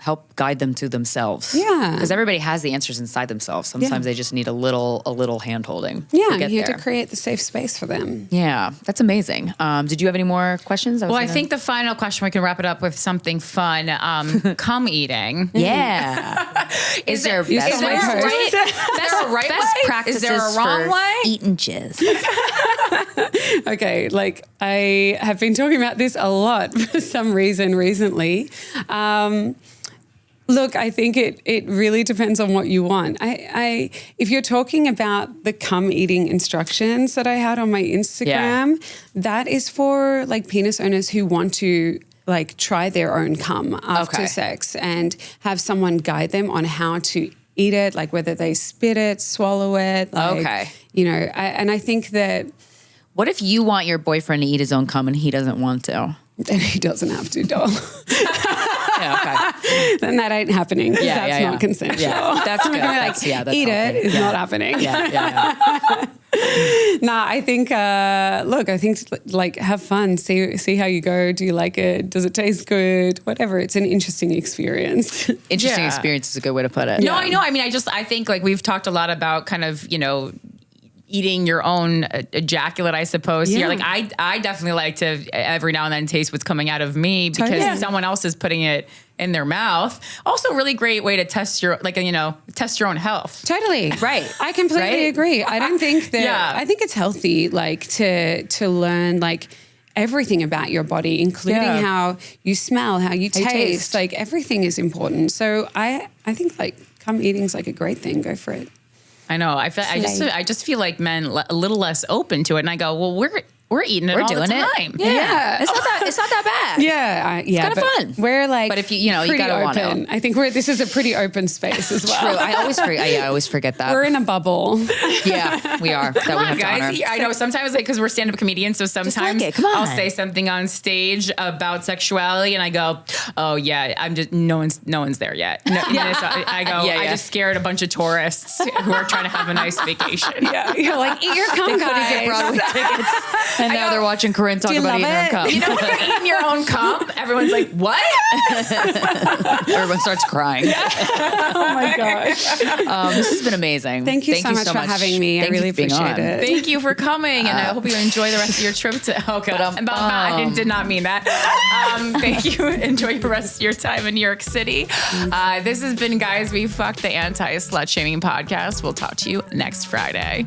help guide them to themselves.
Yeah.
Because everybody has the answers inside themselves. Sometimes they just need a little hand-holding.
Yeah,
to get
you
there.
have to create the safe space for them.
Yeah, that's amazing. Did you have any more questions?
Well, I think the final question, we can wrap it up with something fun. Cum eating.
Yeah. Is there a
right
best
way?
practices
Is there a wrong
for
way?
eating jizz?
Okay, like I have been talking about this a lot for some reason recently. Look, I think it really depends on what you want. If you're talking about the cum eating instructions that I had on my Instagram, that is for like penis owners who want to like try their own cum after sex and have someone guide them on how to eat it, like whether they spit it, swallow it. Like, you know, I think that.
What if you want your boyfriend to eat his own cum and he doesn't want to?
Then he doesn't have to, doll.
Yeah, okay.
Then that ain't happening. That's not consensual.
Yeah, that's good.
That's eat it is not happening. Nah, I think, look, I think like have fun, see how you go. Do you like it? Does it taste good? Whatever. It's an interesting experience.
Interesting experience is a good way to put it.
No, I know. I mean, I think like we've talked a lot about kind of, you know, eating your own ejaculate, I suppose. Yeah. Like I definitely like to every now and then taste what's coming out of me because someone else is putting it in their mouth. Also, really great way to test your, like, you know, test your own health.
Totally.
Right.
I completely agree. I don't think that, I think it's healthy, like to learn like everything about your body, including how you smell, how you taste, like everything is important. So I think like cum eating's like a great thing. Go for it.
I know. I just feel like men a little less open to it, and I go, well, we're eating it all the time.
Yeah. It's not that bad.
Yeah,
it's kind of fun.
We're like,
but if you gotta want to.
I think this is a pretty open space as well.
True. I always forget that.
We're in a bubble.
Yeah, we are.
Come on, guys. I know sometimes because we're stand-up comedians, so sometimes I'll say something on stage about sexuality, and I go, oh yeah, I'm just no one's there yet. I go, I just scared a bunch of tourists who are trying to have a nice vacation.
Yeah, you're like, eat your cum, guys.
Couldn't get Broadway tickets. And now they're watching Corinne talk about eating her cum.
You know when you're eating your own cum, everyone's like, what?
Everyone starts crying.
Oh my gosh.
This has been amazing.
Thank you so much for having me. I really appreciate it.
Thank you for coming, and I hope you enjoy the rest of your trip to, I did not mean that. Thank you. Enjoy the rest of your time in New York City. This has been Guys We Fucked, the anti-slut shaming podcast. We'll talk to you next Friday.